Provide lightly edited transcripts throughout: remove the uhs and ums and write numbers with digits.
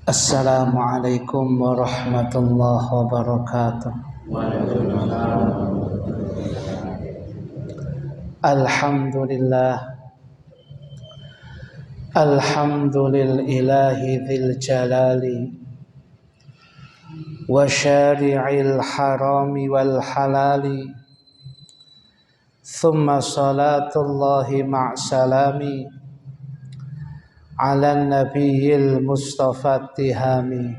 Assalamualaikum warahmatullahi wabarakatuh. Alhamdulillah. Alhamdulillahi dzil jalali wa syari'il harami wal halali. Thumma salatullahi ma'salami ala nabiyil mustafa tihami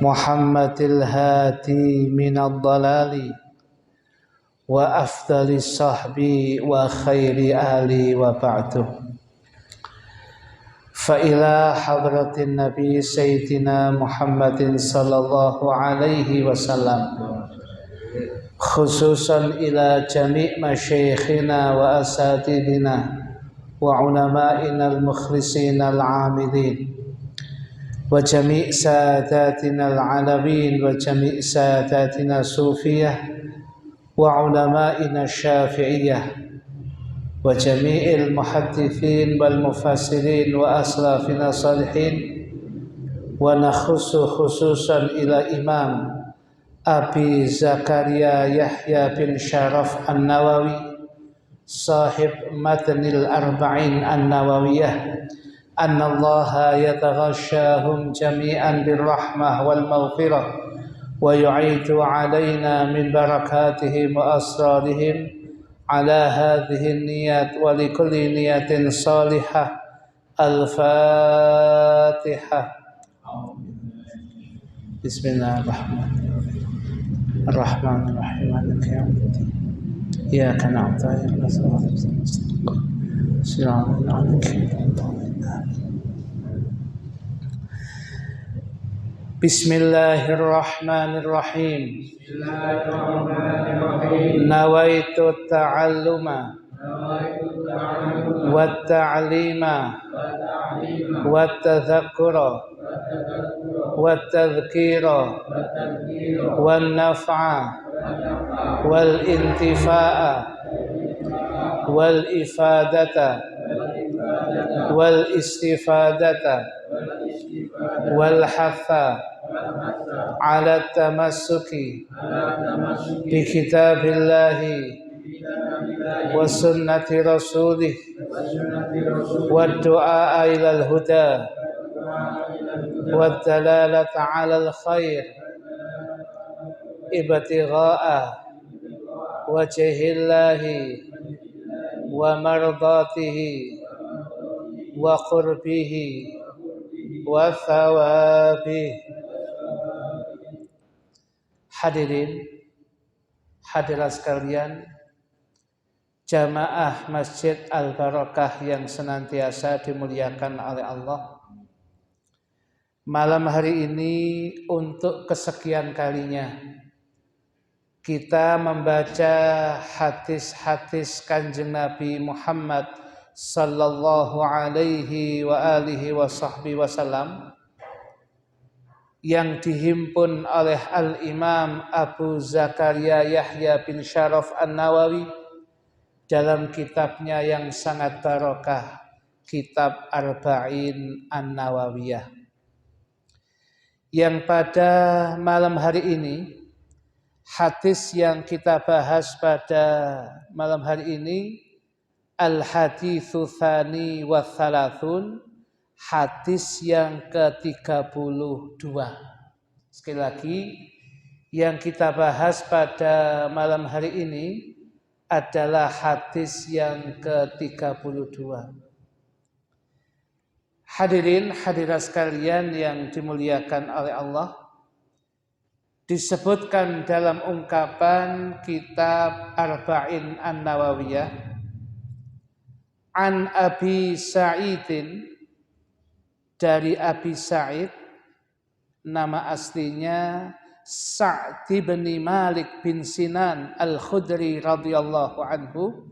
Muhammadil hati minad dalali wa afdalis sahbi wa khairi ali wa ba'du. Fa ila hadratin nabi sayyidina Muhammadin sallallahu alaihi wasallam, khususan ila jami' masyayikhina wa asatidina wa ulama'ina al-mukhlisina al-amilin wa jami' sadatina al-alawin wa jami' sadatina sufiyah wa ulama'ina syafi'iyah wa jami'il muhaddithin wal mufassirin wa aslafina salihin wa nakhussu khususan ila imam Abi Zakaria Yahya bin Sharaf An-Nawawi sahib matnil arba'in An-Nawawiyah anna allaha yataghashahum jami'an birrahmah wal maghfirah wa yu'idu alaina min barakatihim wa asrarihim ala hadhihi niyat wa likulli niyatin salihah. Al-Fatihah. Bismillahirrahmanirrahim. Ar-Rahmanirrahim. Maliki yaumiddin. Iyyaka na'budu wa iyyaka nasta'in. Shiratal ladzina Bismillahirrahmanirrahim. Nawaitu ta'alluma wa ta'lima wa tadhakkura wa tadhkira wa naf'a wal intifa'a wal ifadata wal istifadata wal hatha ala tamassuki bi kitabillahi wa sunnati rasulih wa du'a ilal huda wa dalalata ala al khair ibtigha'a wajhillahi wa mardatihi wa qurbihi wa thawabihi. Hadirin hadirat sekalian, jamaah Masjid Al-Barakah yang senantiasa dimuliakan oleh Allah. Malam hari ini untuk kesekian kalinya kita membaca hadis-hadis Kanjeng Nabi Muhammad sallallahu alaihi wa alihi wa sahbihi wasallam yang dihimpun oleh Al-Imam Abu Zakaria Yahya bin Sharaf An-Nawawi dalam kitabnya yang sangat barokah, Kitab Arba'in An-Nawawiyah. Yang pada malam hari ini, hadis yang kita bahas pada malam hari ini Al-Hadithu Tsani wa Thalathun, hadis yang ke-32. Sekali lagi, yang kita bahas pada malam hari ini adalah hadis yang ke-32. Hadirin hadirat sekalian yang dimuliakan oleh Allah, disebutkan dalam ungkapan kitab Arba'in An-Nawawiyah an Abi Sa'idin, dari Abi Sa'id, nama aslinya Sa'd bin Malik bin Sinan Al-Khudri radhiyallahu anhu,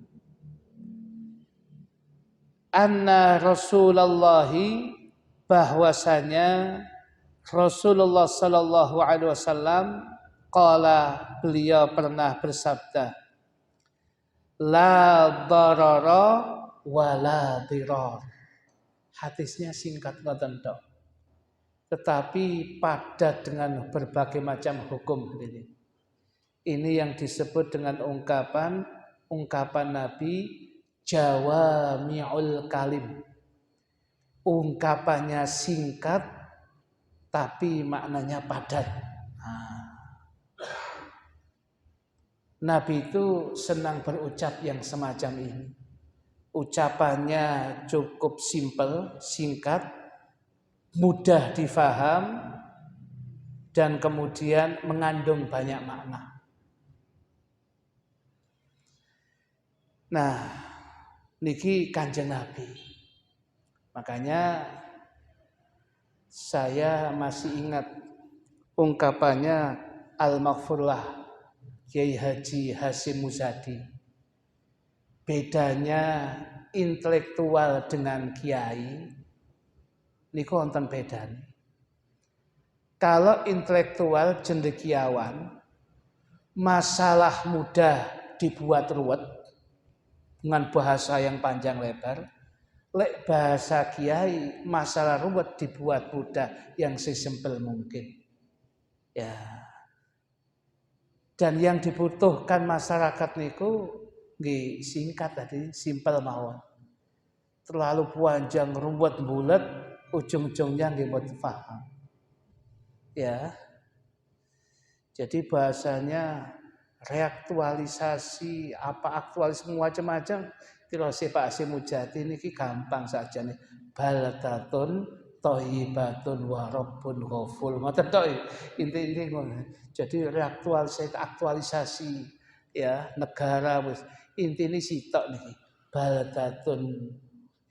anna Rasulullah, bahwasanya Rasulullah sallallahu alaihi wasallam qala, beliau pernah bersabda, la darara wa la dirar. Hadisnya singkat ngoten tok. tetapi padat dengan berbagai macam hukum. Ini yang disebut dengan ungkapan Nabi Jawami'ul Kalim. Ungkapannya singkat tapi maknanya padat. Nabi itu senang berucap yang semacam ini. Ucapannya cukup simpel, singkat, mudah difaham, dan kemudian mengandung banyak makna. Nah, niki Kanjeng Nabi. Makanya saya masih ingat ungkapannya Al-Maghfurlah Kiai Haji Hasyim Muzadi. Bedanya intelektual dengan kiai niku wonten bedane. Kalau intelektual cendekiawan, masalah mudah dibuat ruwet dengan bahasa yang panjang lebar. Lek bahasa kiai, masalah ruwet dibuat mudah yang sesimpel mungkin. Ya. Dan yang dibutuhkan masyarakat niku nggih singkat tadi, simpel mawon. Terlalu panjang ruwet bulat, ujung-ujungnya nggih mboten paham. Ya. Jadi bahasanya reaktualisasi, aktualisasi macam-macam. Terus Pak Hasyim Muzadi niki gampang saja nih. Baldatun thayyibatun wa rabbun ghafur. Ngoten tok inti-inti ngono. Jadi aktualisasi ya negara wis intine sitok niki. Baldatun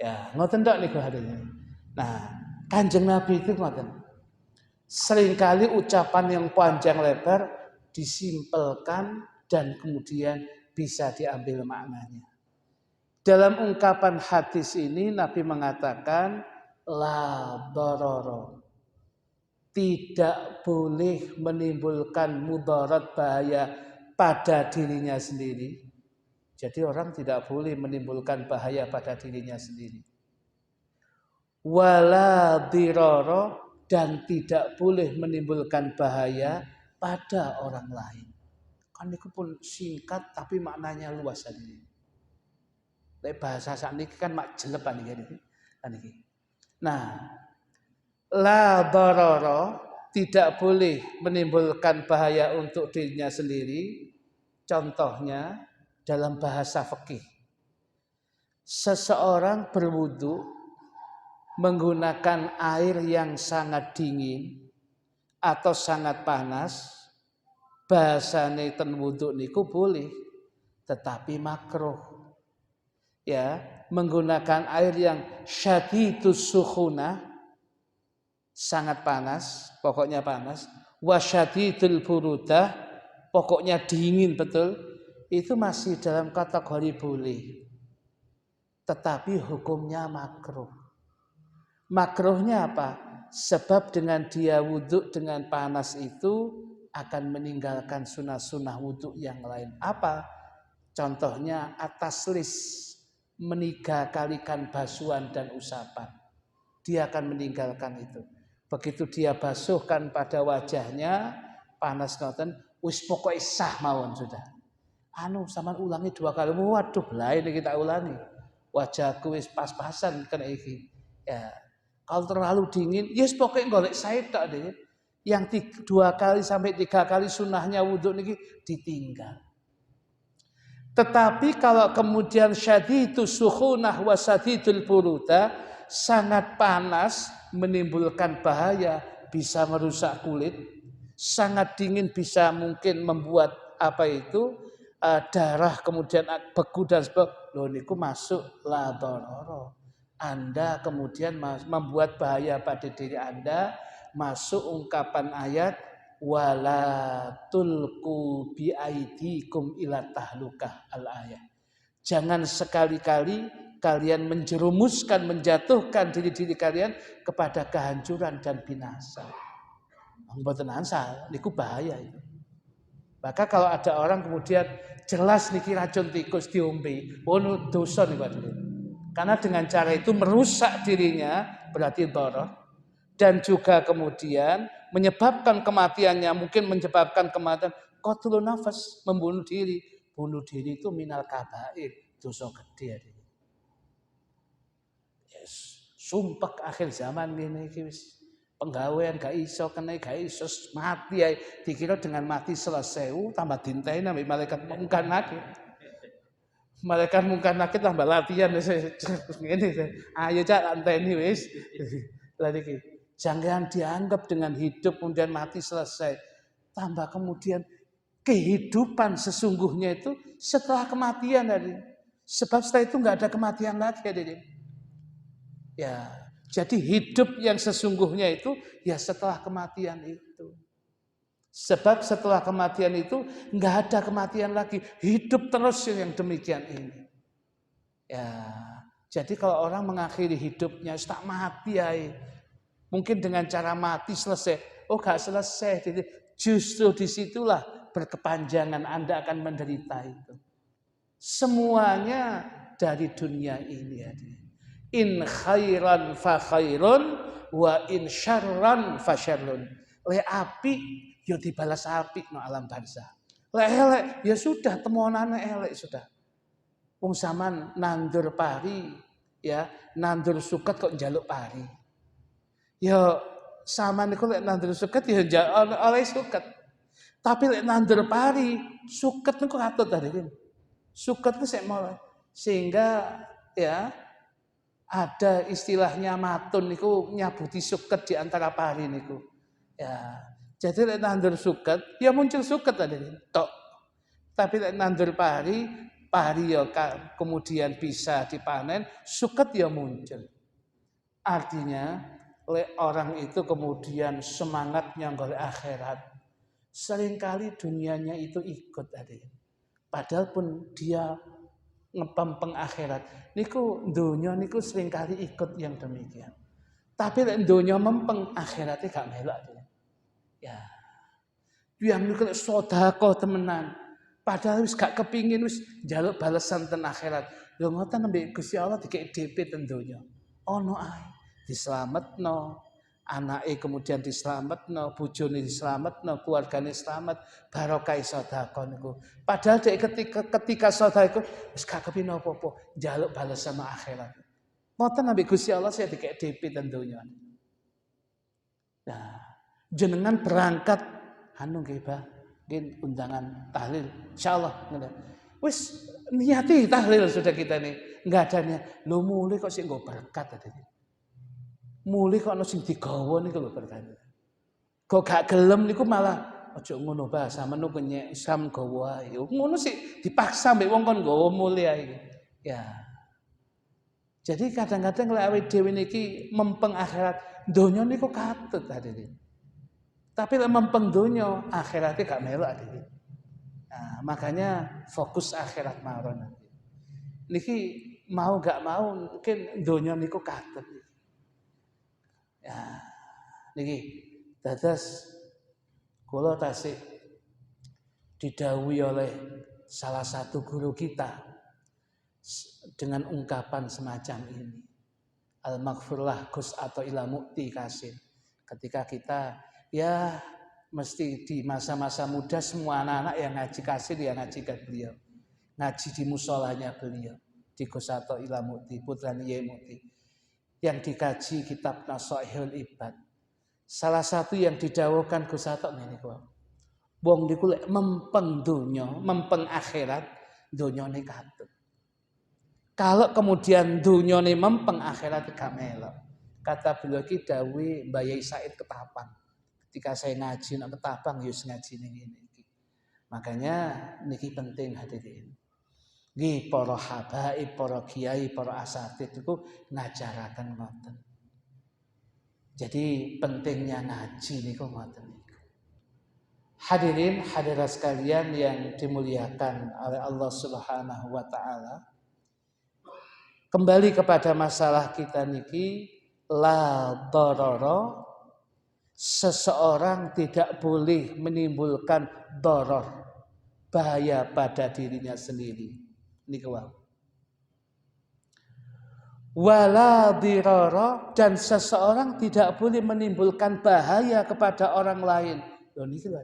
ya ngoten tok niku hadene. Nah, Kanjeng Nabi itu ngoten. Seringkali ucapan yang panjang lebar disimpelkan dan kemudian bisa diambil maknanya. Dalam ungkapan hadis ini Nabi mengatakan la darara. Tidak boleh menimbulkan mudarat bahaya pada dirinya sendiri. Jadi orang tidak boleh menimbulkan bahaya pada dirinya sendiri. Wala dirara, dan tidak boleh menimbulkan bahaya pada orang lain. Kan itu pun singkat tapi maknanya luas tadi. Bahasa sakniki kan mak jelepan iki. Nah, la darara, tidak boleh menimbulkan bahaya untuk dirinya sendiri. Contohnya dalam bahasa fikih. Seseorang berwudu menggunakan air yang sangat dingin atau sangat panas, bahasane ten wudu niku boleh, tetapi makruh. Ya, menggunakan air yang syadidus sukhunah, sangat panas, pokoknya panas, wasyadidul burudah, pokoknya dingin betul, itu masih dalam kategori boleh. Tetapi hukumnya makruh. Makruhnya apa? Sebab dengan dia wudhu dengan panas itu akan meninggalkan sunnah-sunnah wudhu yang lain. Apa? Contohnya ataslis, meniga-kalikan basuhan dan usapan. Dia akan meninggalkan itu. Begitu dia basuhkan pada wajahnya, panas ngoten, wis pokoke sah mawon sudah. Sampean ulangi 2 kali. Waduh, lah ini kita ulangi. Wajahku wis pas-pasan kena iki. Ya. Kalau terlalu dingin, yes pokoknya golek sae tok deh. Yang 2 kali sampai 3 kali sunnahnya wudhu niki ditinggal. Tetapi kalau kemudian syadidus sukhunah wa syadidul buruda, sangat panas, menimbulkan bahaya, bisa merusak kulit, sangat dingin bisa mungkin membuat darah kemudian beku dan sebagainya. Loh niku masuk la darara. Anda kemudian membuat bahaya pada diri Anda, masuk ungkapan ayat wala tulqu bi aidikum ila tahlukah al-ayat. Jangan sekali-kali kalian menjerumuskan, menjatuhkan diri-diri kalian kepada kehancuran dan binasa. Mboten ansal, niku bahaya itu. Maka kalau ada orang kemudian jelas niki racun tikus diombe, ono dosa niku. Karena dengan cara itu merusak dirinya berarti dharar. dan juga kemudian menyebabkan kematiannya, mungkin menyebabkan kematian qatlun nafas, membunuh diri. Bunuh diri itu minal kabair, dosa gede. Yes. Sumpah akhir zaman ini wis penggawean gak iso kena gak iso mati ae, dikira dengan mati selesai tambah dinteni nang malaikat mungkar nakir. Malaikat mungkar nakir tambah latihan ngene. Ayo cak anteni wis. Lah niki jangan dianggap dengan hidup kemudian mati selesai. Tambah kemudian kehidupan sesungguhnya itu setelah kematian tadi. Sebab setelah itu enggak ada kematian lagi tadi. Ya, jadi hidup yang sesungguhnya itu ya setelah kematian itu. Sebab setelah kematian itu enggak ada kematian lagi, hidup terus yang demikian ini. Ya, jadi kalau orang mengakhiri hidupnya tak mati ya, mungkin dengan cara mati selesai. Oh, enggak selesai. Jadi justru disitulah berkepanjangan Anda akan menderita itu. Semuanya dari dunia ini ya. In khairan fa khairun wa in syarran fa syarrun. Le api ya dibalas api no alam barzah. Le elek ya sudah temonane elek sudah. Wong zaman nandur pari ya, nandur suket kok njaluk pari. Ya sama niku lek nandur suket ya oleh suket. Tapi lek nandur pari, suket niku katut tadi. Suket niku sik mulai. Sehingga ya ada istilahnya matun niku nyabuti suket di antara pari niku. Ya, jadi lek nandur suket, ya muncul suket tadi. Tok. Tapi lek nandur pari ya kemudian bisa dipanen, suket ya muncul. Artinya, lek orang itu kemudian semangatnya golek akhirat, seringkali dunianya itu ikut tadi. Padahal pun dia ngepempeng akhirat. Niku dunia niku seringkali ikut yang demikian. Tapi lek dunia mempeng akhiratnya gak melok dia. Ya. Yang niku lek sedekah temenan. Padahal wis gak kepingin wis njaluk balasan ten akhirat. Lho ngoten ambek Gusti Allah dikek DP ten dunia. Ono ae dislametno. Anake kemudian diselametno, bojone diselametno, keluargane selamat, barokah sedekah niku. Padahal dek ketika sedekah iku wis gak kepin apa-apa, njaluk balasan akhirat. Moten ambek Gusti Allah saya dikek DP tentunya. Nah, jenengan berangkat anu nggih, Bah, nggih undangan tahlil insyaallah ngoten. Wis niati tahlil sudah kita nih, enggak ada niat. Lho mulai kok sik nggo berkat tadi. Mulih kok ana sing digawa niku lho bertanya. Kok gak gelem niku malah aja ngono Bah, sampeyan kenyek sam gawa ae. Ngono sih dipaksa mbek wong kon gawa mulih ae. Ya. Jadi kadang-kadang lek awake dhewe niki mempeng akhirat, donya niku katut hadirin. Tapi lek mempeng donya, akhiratnya gak melok hadirin. Nah, makanya fokus akhirat mawon. Niki mau gak mau mungkin donya niku katut. Ya, niki dados kula tasih didhawuhi oleh salah satu guru kita dengan ungkapan semacam ini. Al-maghfirlah Gus atau ila mukti kasih. Ketika kita ya mesti di masa-masa muda semua anak-anak yang ngaji kasih dia ngaji ke beliau. Ngaji di musolanya beliau. Di Gus atau ila mukti putrane Yai Mukti. Yang dikaji kitab Nasaihul Ibad. Salah satu yang didhawuhkan Gus Atok niku. Wong niku lek mempeng donya, mempeng akhirat, donyane katut. Kalau kemudian donyane mempeng akhirat gak melok. Kata beliau ki dawuh Mbah Yai Said Ketapang. Ketika saya ngaji nang Ketapang ya ngaji ning ngene iki. Makanya niki penting hadirin. Nggih para habaib, para kiai, para asatid itu ngajaraken ngoten. Jadi pentingnya ngaji niku ngoten niku. Hadirin hadirat sekalian yang dimuliakan oleh Allah Subhanahu wa taala. Kembali kepada masalah kita niki la darara, seseorang tidak boleh menimbulkan darar, bahaya pada dirinya sendiri. Niku wae. wala dirara, dan seseorang tidak boleh menimbulkan bahaya kepada orang lain. Loh niki lho.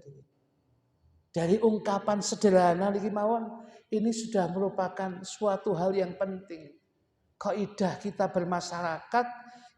Dari ungkapan sederhana niki mawon, ini sudah merupakan suatu hal yang penting. Kaidah kita bermasyarakat,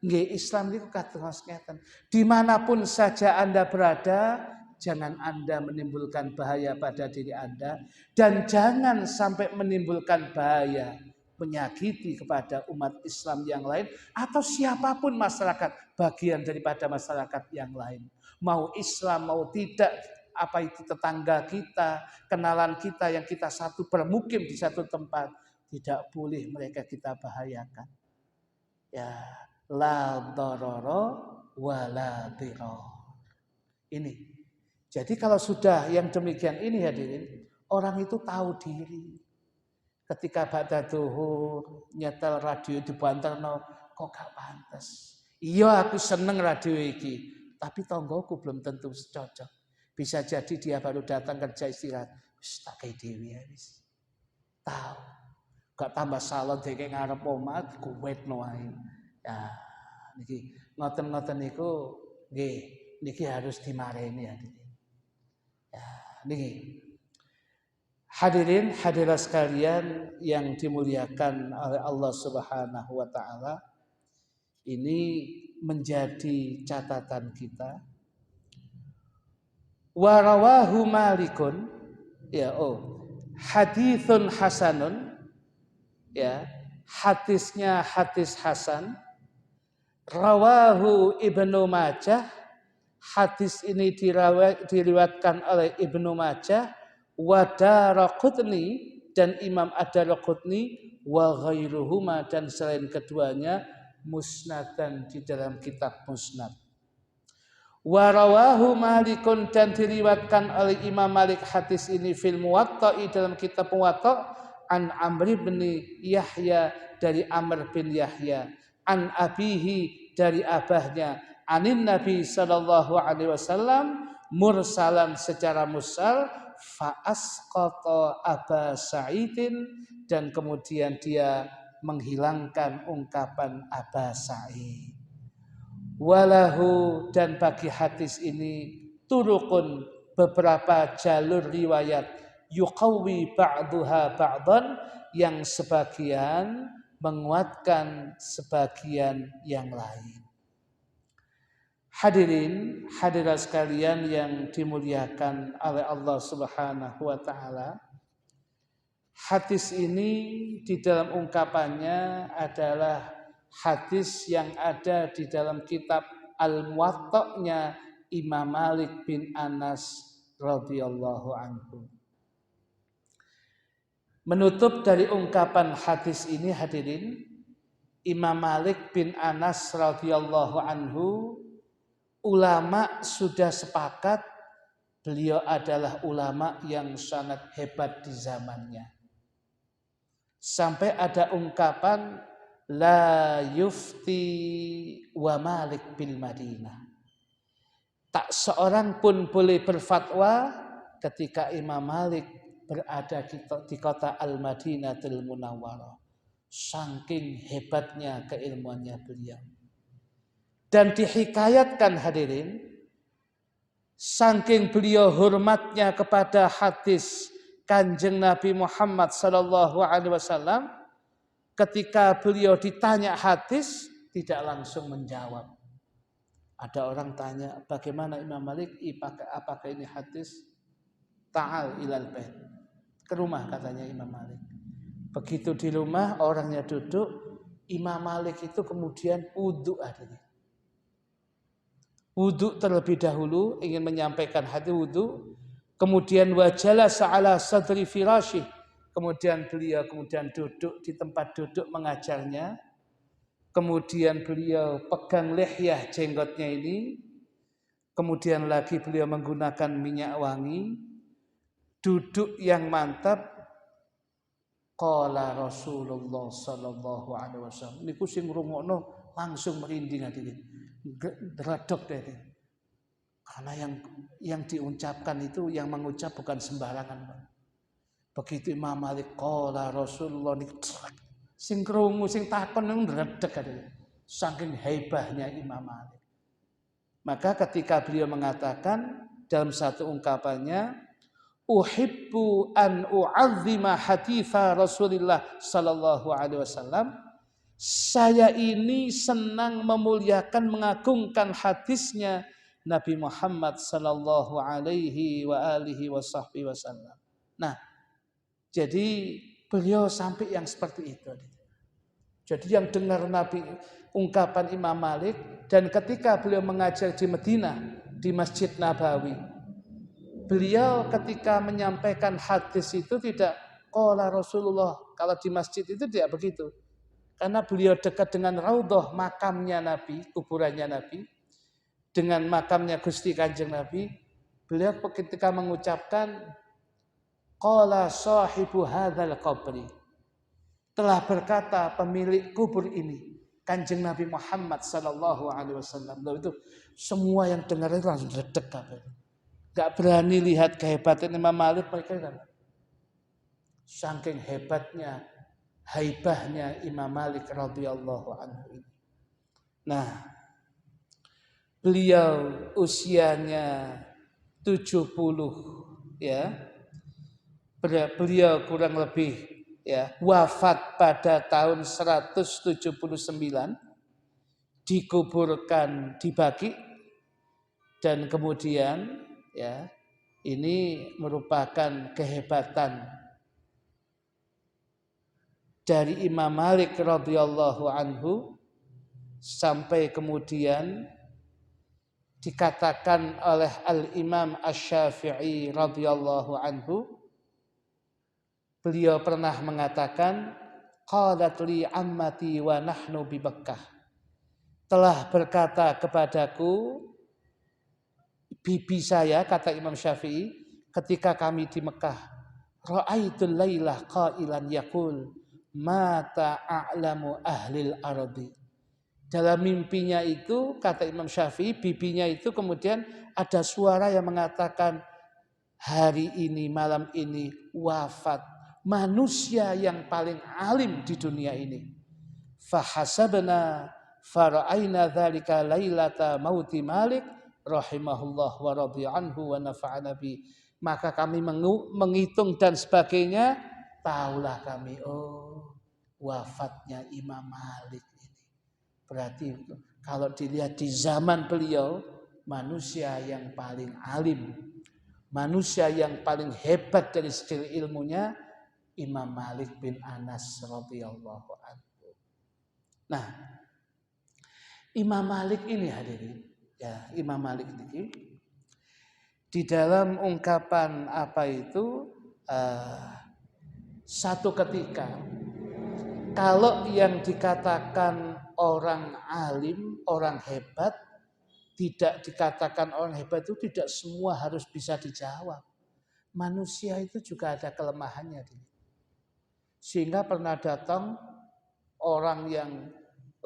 nggih Islam niku kados ngeten. Dimanapun saja Anda berada, jangan Anda menimbulkan bahaya pada diri Anda, dan jangan sampai menimbulkan bahaya, menyakiti kepada umat Islam yang lain atau siapapun masyarakat, bagian daripada masyarakat yang lain. Mau Islam mau tidak, apa itu tetangga kita, kenalan kita yang kita satu bermukim di satu tempat, tidak boleh mereka kita bahayakan. Ya, la darara wa la dirar. Ini. Jadi kalau sudah yang demikian ini hadirin, orang itu tahu diri. Ketika ba'da zuhur nyetel radio dibanterno, kok gak pantes. Iya aku seneng radio iki, tapi tonggoku belum tentu cocok. Bisa jadi dia baru datang kerja istirahat, wis tak kei dhewe wis. Tahu. Gak tambah salon dhewe ngarep omah kuwetno ae. Ya, niki ngoten-ngoten niku nggih, niki harus dimareni hadirin. Ya, niki. Hadirin hadirat sekalian yang dimuliakan oleh Allah Subhanahu wa taala, ini menjadi catatan kita. Wa rawahu Malikun, ya haditsun hasanun, ya hadisnya hadis hasan. Rawahu Ibnu Majah, hadis ini diriwayatkan oleh Ibnu Majah, wa Daraqutni, dan Imam Ad-Daraqutni, wa ghairuhuma, dan selain keduanya, musnadan, di dalam kitab musnad. Wa rawahu Malikun, dan diriwayatkan oleh Imam Malik hadis ini fil Muwatta'i, dalam kitab Muwatta', an Amr bin Yahya, dari Amr bin Yahya, an abihi, dari abahnya, anin Nabi sallallahu alaihi wasallam, mursalan, secara mursal, fa asqata Aba Sa'idin, dan kemudian dia menghilangkan ungkapan Aba Sa'id. Walahu, dan bagi hadis ini turukun, beberapa jalur riwayat, yuqawi ba'duha ba'dan, yang sebagian menguatkan sebagian yang lain. Hadirin hadirat sekalian yang dimuliakan oleh Allah Subhanahu wa taala, hadis ini di dalam ungkapannya adalah hadis yang ada di dalam kitab Al-Muwatta'-nya Imam Malik bin Anas radhiyallahu anhu. Menutup dari ungkapan hadis ini hadirin, Imam Malik bin Anas radhiyallahu anhu, ulama sudah sepakat beliau adalah ulama yang sangat hebat di zamannya. Sampai ada ungkapan la yufti wa Malik bil Madinah. Tak seorang pun boleh berfatwa ketika Imam Malik berada di kota Al-Madinatul Munawwarah. Saking hebatnya keilmuannya beliau. Dan dihikayatkan hadirin, saking beliau hormatnya kepada hadis Kanjeng Nabi Muhammad sallallahu alaihi wasallam, ketika beliau ditanya hadis tidak langsung menjawab. Ada orang tanya, bagaimana Imam Malik, apakah ini hadis? Ta'al ilal bait. Ke rumah katanya Imam Malik. Begitu di rumah orangnya duduk, Imam Malik itu kemudian wudu hadirin. Wudu terlebih dahulu, ingin menyampaikan hadis wudu, kemudian wajalasa ala sadri firasyih, kemudian beliau duduk di tempat duduk mengajarnya, kemudian beliau pegang lihyah jenggotnya ini, kemudian lagi beliau menggunakan minyak wangi, duduk yang mantap. Qala Rasulullah sallallahu alaihi wasallam, niku sing ngrungokno langsung merinding hadirin. Dredeg deh. Karena yang diucapkan itu, yang mengucap bukan sembarangan. Begitu Imam Malik qala Rasulullah, Sing krungu sing takon nang ndredeg kadang. Saking haibahnya Imam Malik. Maka ketika beliau mengatakan dalam satu ungkapannya, uhibbu an u'azzima haditha Rasulillah sallallahu alaihi wasallam. Saya ini senang memuliakan, mengagungkan hadisnya Nabi Muhammad sallallahu alaihi wa alihi wasallam. Nah, jadi beliau sampai yang seperti itu. Jadi yang dengar Nabi ungkapan Imam Malik, dan ketika beliau mengajar di Madinah di Masjid Nabawi, beliau ketika menyampaikan hadis itu tidak qala Rasulullah. Kalau di masjid itu tidak begitu. Karena beliau dekat dengan raudhah makamnya Nabi, kuburannya Nabi, dengan makamnya Gusti Kanjeng Nabi, beliau ketika mengucapkan qala sahibu hadzal qabri, telah berkata pemilik kubur ini, Kanjeng Nabi Muhammad sallallahu alaihi wasallam. Itu semua yang dengar itu langsung redeg kabeh. Gak berani lihat kehebatan Imam Malik, mereka kan. Saking hebatnya, haibahnya Imam Malik radhiyallahu anhu. Nah, beliau usianya 70 ya. Beliau kurang lebih ya wafat pada tahun 179, dikuburkan di Baqi, dan kemudian ya ini merupakan kehebatan dari Imam Malik radhiyallahu anhu, sampai kemudian dikatakan oleh Al-Imam Asy-Syafi'i radhiyallahu anhu, beliau pernah mengatakan qalat li ammati wa nahnu bi Makkah, telah berkata kepadaku bibi saya, kata Imam Syafi'i, ketika kami di Mekah, ra'aitul lailah qailan yaqul mata a'lamu ahlil ardi. Dalam mimpinya itu, kata Imam Syafi'i, bibinya itu kemudian ada suara yang mengatakan, hari ini, malam ini wafat manusia yang paling alim di dunia ini. Fahasabna fara'aina dzalika lailata mauti Malik rahimahullah wa radhiya anhu wa nafa'ana bi. Maka kami menghitung dan sebagainya, tahulah kami, oh wafatnya Imam Malik ini. Berarti kalau dilihat di zaman beliau, manusia yang paling alim, manusia yang paling hebat dari segi ilmunya, Imam Malik bin Anas radhiyallahu anhu. Nah, Imam Malik ini hadirin, ya Imam Malik ini di dalam ungkapan apa itu satu ketika, kalau yang dikatakan orang alim, orang hebat, tidak dikatakan orang hebat itu tidak semua harus bisa dijawab. Manusia itu juga ada kelemahannya. Sehingga pernah datang orang yang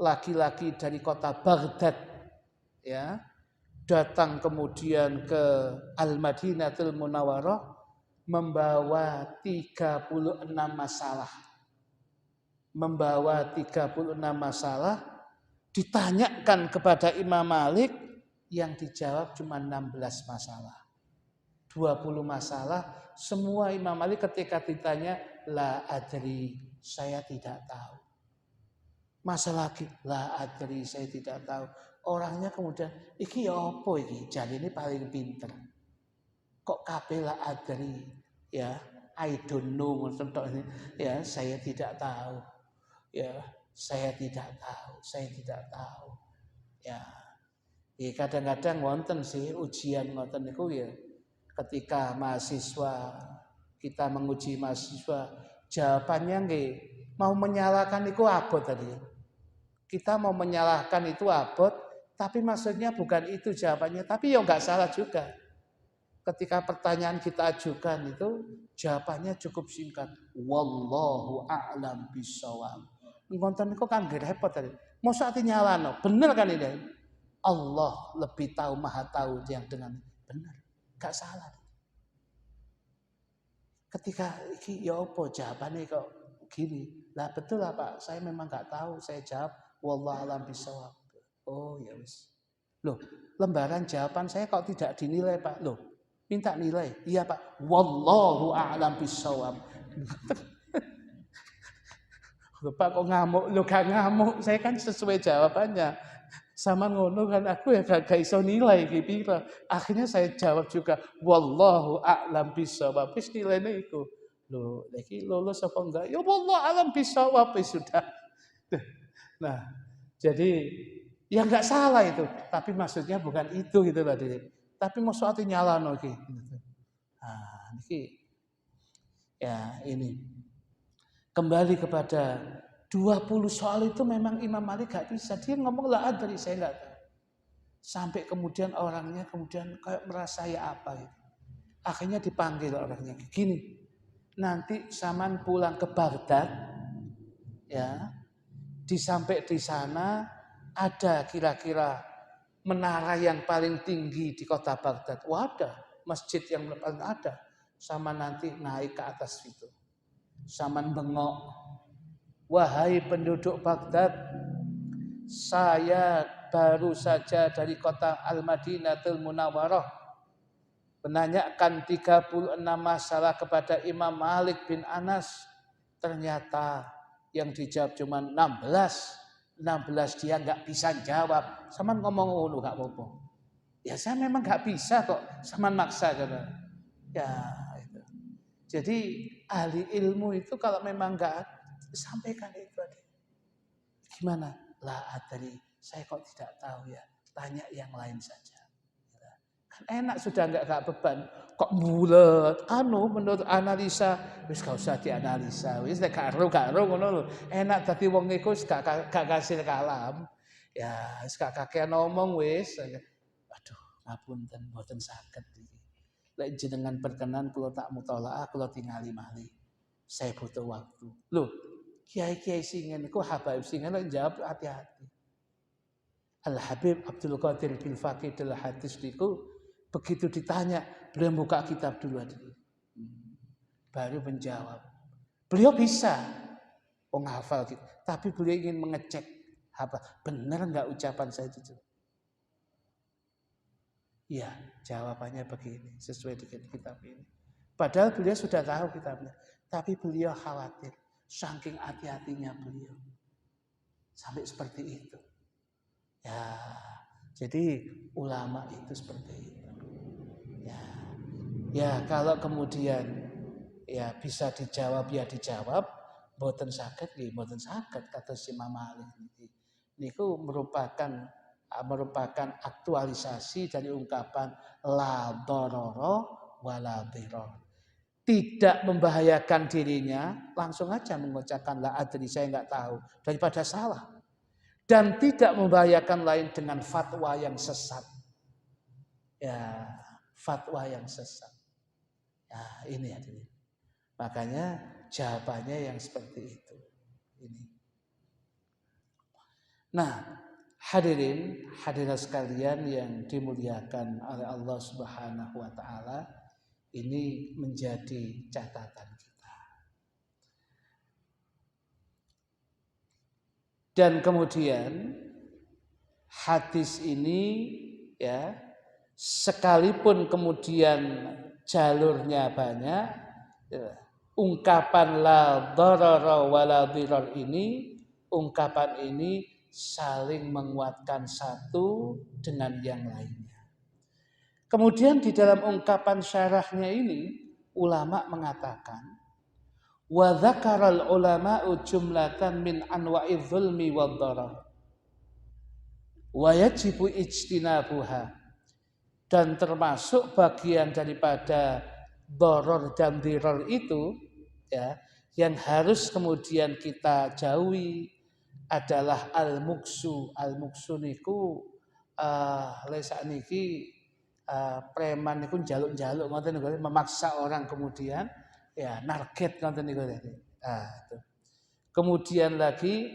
laki-laki dari kota Baghdad, ya, datang kemudian ke Al-Madinatul Munawwarah membawa 36 masalah. Membawa 36 masalah, ditanyakan kepada Imam Malik, yang dijawab cuma 16 masalah. 20 masalah, semua Imam Malik ketika ditanya, la adri, saya tidak tahu. Masa lagi, la adri, saya tidak tahu. Orangnya kemudian, iki ya apa iki? Jadi ini paling pinter. Kok kabeh la adri? Ya, I don't know. Ya, saya tidak tahu. Ya, saya tidak tahu. Saya tidak tahu. Ya, kadang-kadang wonten sih ujian wonten niku ya. Ketika mahasiswa, kita menguji mahasiswa, jawabannya nggih mau menyalahkan itu abot tadi. Kita mau menyalahkan itu abot, tapi maksudnya bukan itu jawabannya, tapi ya enggak salah juga. Ketika pertanyaan kita ajukan itu jawabannya cukup singkat. Wallahu a'lam bishawab. Ngonten niku kan repot tadi. Mosok ati nyalano, bener kan ini? Allah lebih tahu, maha tahu yang dengan benar. Enggak salah. Ketika iki ya apa jawabane kok begini. Lah betul lah Pak, saya memang nggak tahu. Saya jawab, wallahu a'lam bishawab. Oh ya wis. Loh, lembaran jawaban saya kok tidak dinilai Pak? Loh, minta nilai. Iya Pak, wallahu a'lam bishawab. Bapak kok ngamuk? Loh gak ngamuk, saya kan sesuai jawabannya. Sama ngono kan aku ya gak iso nilai gitu. Akhirnya saya jawab juga wallahu a'lam bishawab. Wis nilainya itu. Loh, lagi lulus apa enggak? Ya wallahu a'lam bishawab sudah. Nah, jadi ya enggak salah itu, tapi maksudnya bukan itu gitu loh, tapi maksudnya nyalano iki. Nah, ini kembali kepada 20 soal itu memang Imam Malik gak bisa. Dia ngomong lah adri, saya enggak tahu. Sampai kemudian orangnya kayak merasa ya apa gitu. Akhirnya dipanggil orangnya. Gini, nanti Saman pulang ke Baghdad, ya, sampai di sana ada kira-kira menara yang paling tinggi di kota Baghdad. Wah ada, masjid yang paling ada. Sama nanti naik ke atas itu. Saman bengok, wahai penduduk Baghdad, saya baru saja dari kota Al-Madinatul Munawwarah menanyakan 36 masalah kepada Imam Malik bin Anas. Ternyata yang dijawab cuma 16 dia nggak bisa jawab. Saman ngomong ngono gak apa-apa. Ya saya memang nggak bisa kok. Saman maksa kata. Ya itu. Jadi ahli ilmu itu kalau memang nggak sampaikan itu aja. Gimana? Lah adri, saya kok tidak tahu ya. Tanya yang lain saja. Kan enak sudah nggak beban. Kok bulet? Menurut analisa, wis gak usah dianalisa. Wis gak karo ngono lho. Enak dadi wong iku gak kasil kalam. Ya, wis gak kakean ngomong wis. Aduh, ngapunten mboten saged iki. Lek jenengan berkenan kula tak mutolaah, kula tingali malih. Saya butuh waktu. Loh, kiai-kiai singen iku habaib singen jawab hati-hati. Al Habib Abdul Qadir bin Faqih al Hadis niku begitu ditanya, beliau buka kitab dulu baru menjawab. Beliau bisa menghafal gitu, tapi beliau ingin mengecek apa benar enggak ucapan saya itu. Iya, jawabannya begini, sesuai dengan kitab ini. Padahal beliau sudah tahu kitabnya, tapi beliau khawatir, saking hati-hatinya beliau. Sampai seperti itu. Ya, jadi ulama itu seperti itu. Ya, kalau kemudian ya bisa dijawab ya dijawab, mboten saged nggih mboten saged kata Imam Malik niki. Niku merupakan aktualisasi dari ungkapan la darara wala dirar. Tidak membahayakan dirinya, langsung aja mengucapkan la adri, saya enggak tahu, daripada salah. Dan tidak membahayakan lain dengan fatwa yang sesat. Ya, fatwa yang sesat. Ya, ini hadirin. Makanya jawabannya yang seperti itu. Ini. Nah, hadirat sekalian yang dimuliakan oleh Allah Subhanahu wa taala, ini menjadi catatan kita. Dan kemudian hadis ini ya, sekalipun kemudian jalurnya banyak, ya, ungkapan la darara wala dirar ini, ungkapan ini saling menguatkan satu dengan yang lainnya. Kemudian di dalam ungkapan syarahnya ini, ulama mengatakan, wa dzakaral ulama'u jumlatan min anwa'iz zulmi wad darar wa yajibu ijtinabuha. Dan termasuk bagian daripada doror dan dirar itu ya, yang harus kemudian kita jauhi adalah al-muksu. Al-muksu niku lesak niki preman niku njaluk-njaluk ngoten niku, memaksa orang kemudian ya narget ngoten niku. Itu. Kemudian lagi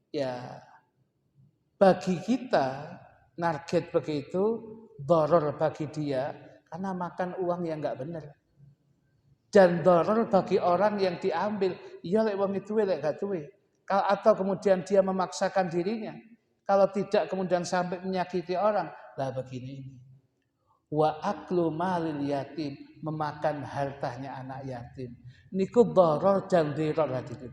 ya bagi kita narget begitu doror bagi dia karena makan uang yang enggak benar. Dan doror bagi orang yang diambil iya lek wong itu lek gak duwe. Atau kemudian dia memaksakan dirinya. Kalau tidak kemudian sampai menyakiti orang, lah begini ini. Wa aklu malil yatim, memakan hartanya anak yatim. Niku dharar dan dhirar hadirin.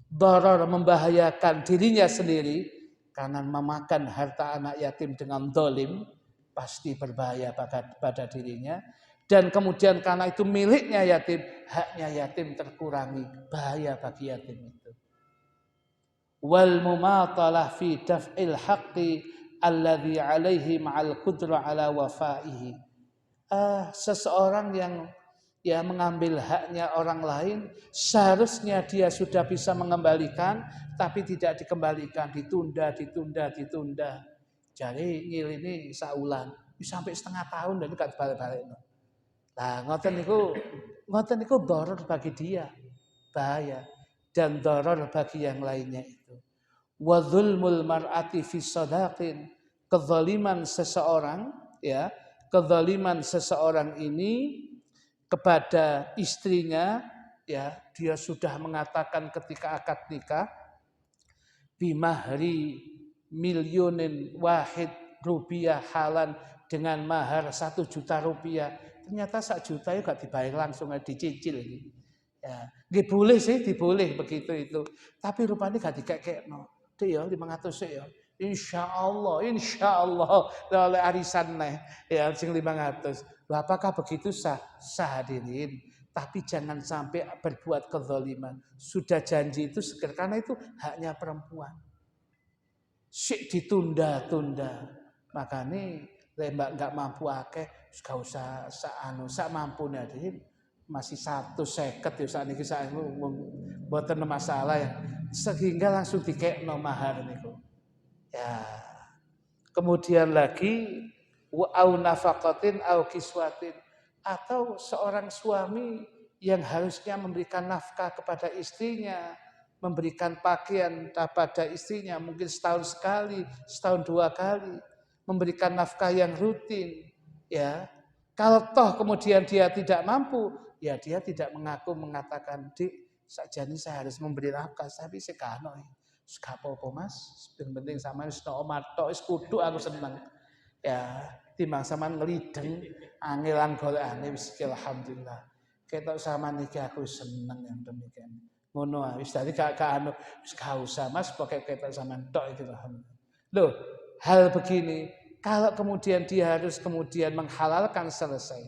Dharar membahayakan dirinya sendiri karena memakan harta anak yatim dengan dolim pasti berbahaya pada dirinya. Dan kemudian karena itu miliknya yatim, haknya yatim terkurangi, bahaya bagi yatim itu. Wal mumatalah fi daf'il haqqi alladhi alaihi ma'al qudrah ala wafaihi. Seseorang yang mengambil haknya orang lain, seharusnya dia sudah bisa mengembalikan, tapi tidak dikembalikan, ditunda. Jadi ngil ini saulan, sampai setengah tahun dan gak balik-balik. Nah, ngoten niku dharar bagi dia, bahaya, dan dharar bagi yang lainnya itu. Wa dzulmul mar'ati fi sadaqin, kezaliman seseorang ini kepada istrinya, ya, dia sudah mengatakan ketika akad nikah bimahri milyunin wahid rupiah halan, dengan mahar 1 juta rupiah. Ternyata 1 juta itu gak dibayar langsung, dicicil ini. Ya, nggih boleh sih, diboleh begitu itu. Tapi rupanya gak dikekekno. Dek ya 500 sik ya. Insyaallah oleh arisan neh ya sing 500. Lah apakah begitu sah? Sah hadirin. Tapi jangan sampai berbuat kezaliman. Sudah janji itu seger, karena itu haknya perempuan. Sik ditunda-tunda. Makanya lembak nggak mampu akeh, gak usah sak mampu hadirin. Masih 150 ya saat ini saya mboten masalah ya. Sehingga langsung dikekno mahar niku. Ya. Kemudian lagi au nafaqatin au kiswatin, atau seorang suami yang harusnya memberikan nafkah kepada istrinya, memberikan pakaian kepada istrinya mungkin setahun sekali, setahun 2 kali, memberikan nafkah yang rutin, ya. Kalau toh kemudian dia tidak mampu, ya dia tidak mengatakan, "Dik, sakjane saya harus memberi nafkah, tapi sekano. Gak apa-apa Mas, penting sampean wis tok omah tok wis kudu aku seneng." Ya, timbang sampean nglideng angelan golekane wis alhamdulillah. Ketok sampean iki aku seneng yang demikian. Ngono wis dadi gak anu, wis gak usah Mas, pokoke ketok sampean tok iki alhamdulillah. Loh, hal begini kalau kemudian dia harus kemudian menghalalkan selesai.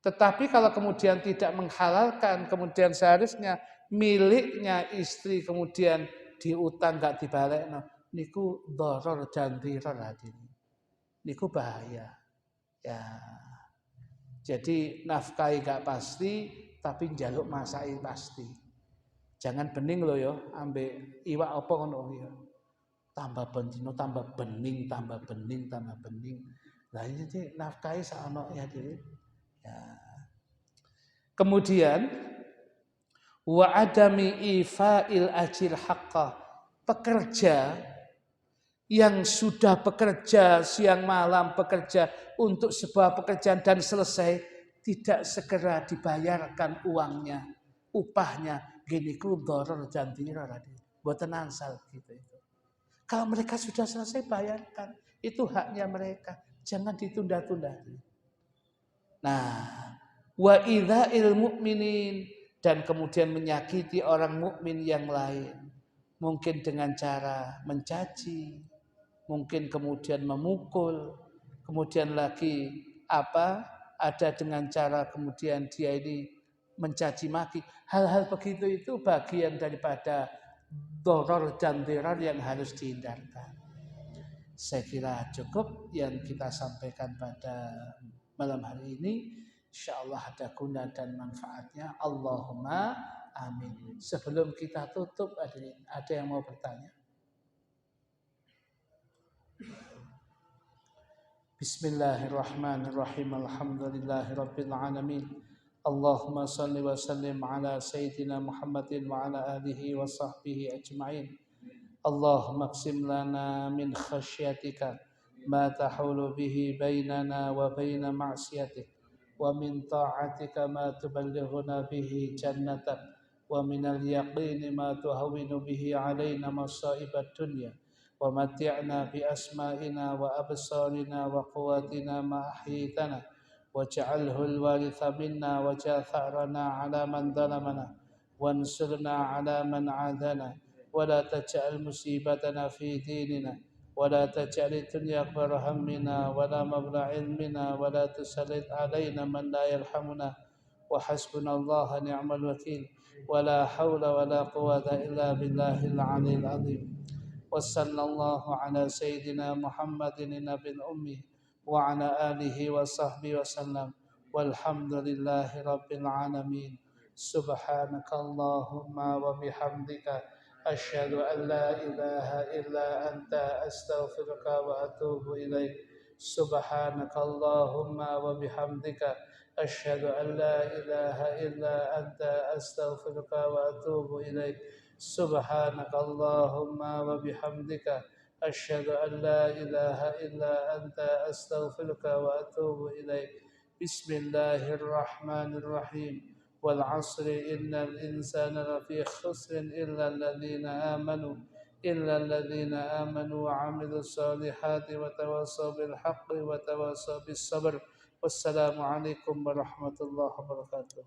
Tetapi kalau kemudian tidak menghalalkan, kemudian seharusnya miliknya istri kemudian diutang gak dibalekno, niku dharar dan dhirar hadirin. Niku bahaya. Ya. Jadi nafkahi gak pasti, tapi njaluk masai pasti. Jangan bening loh ya, ambek iwak apa ngono ya. Tambah bendino, tambah bening. Lah ini nafkahi sakno ya hadirin. Ya. Kemudian wa adami ifa'il ajil haqqah, pekerja yang sudah bekerja siang malam, bekerja untuk sebuah pekerjaan dan selesai, tidak segera dibayarkan uangnya, upahnya, gini ku dharar dan dhirar, mboten ansal gitu itu. Kalau mereka sudah selesai bayarkan, itu haknya mereka, jangan ditunda-tunda. Nah, wa idza'il mu'minin, dan kemudian menyakiti orang mukmin yang lain, mungkin dengan cara mencaci, mungkin kemudian memukul, kemudian lagi ada dengan cara kemudian dia ini mencaci maki. Hal-hal begitu itu bagian daripada dharar dan dhirar yang harus dihindarkan. Saya kira cukup yang kita sampaikan pada malam hari ini. Insyaallah ada guna dan manfaatnya. Allahumma amin. Sebelum kita tutup, ada yang mau bertanya? Bismillahirrahmanirrahim. Alhamdulillahirabbil alamin. Allahumma shalli wa sallim ala sayyidina Muhammadin wa ala alihi wa sahbihi ajma'in. Allahumma qsim lana min khasyatika ma tahulu bihi bainana wa baina ma'siyatik, wa min ta'atika ma tuballighuna bihi jannatak, ومن اليقين ما تهون به علينا مصائب الدنيا ومتعنا بأسمائنا وأبصارنا وقواتنا ما أحييتنا واجعله الوارث منا واجعل ثأرنا على من ظلمنا وانصرنا على من عادانا ولا تجعل مصيبتنا في ديننا ولا تجعل الدنيا أكبر همنا ولا مبلغ علمنا ولا تسلط علينا من لا يرحمنا وحسبنا الله نعم الوكيل ولا حول ولا قوة إلا بالله العلي العظيم وصلى الله على سيدنا محمد النبي الأمي وعلى آله وصحبه وسلم والحمد لله رب العالمين سبحانك اللهم وبحمدك أشهد أن لا إله إلا أنت أستغفرك وأتوب إليك سبحانك اللهم وبحمدك أشهد أن لا إله إلا أنت أستغفرك وأتوب إليك سبحانك اللهم وبحمدك أشهد أن لا إله إلا أنت أستغفرك وأتوب إليك بسم الله الرحمن الرحيم والعصر إن الإنسان لفي خسر إلا الذين آمنوا وعملوا الصالحات وتواصوا بالحق وتواصوا بالصبر والسلام عليكم ورحمة الله وبركاته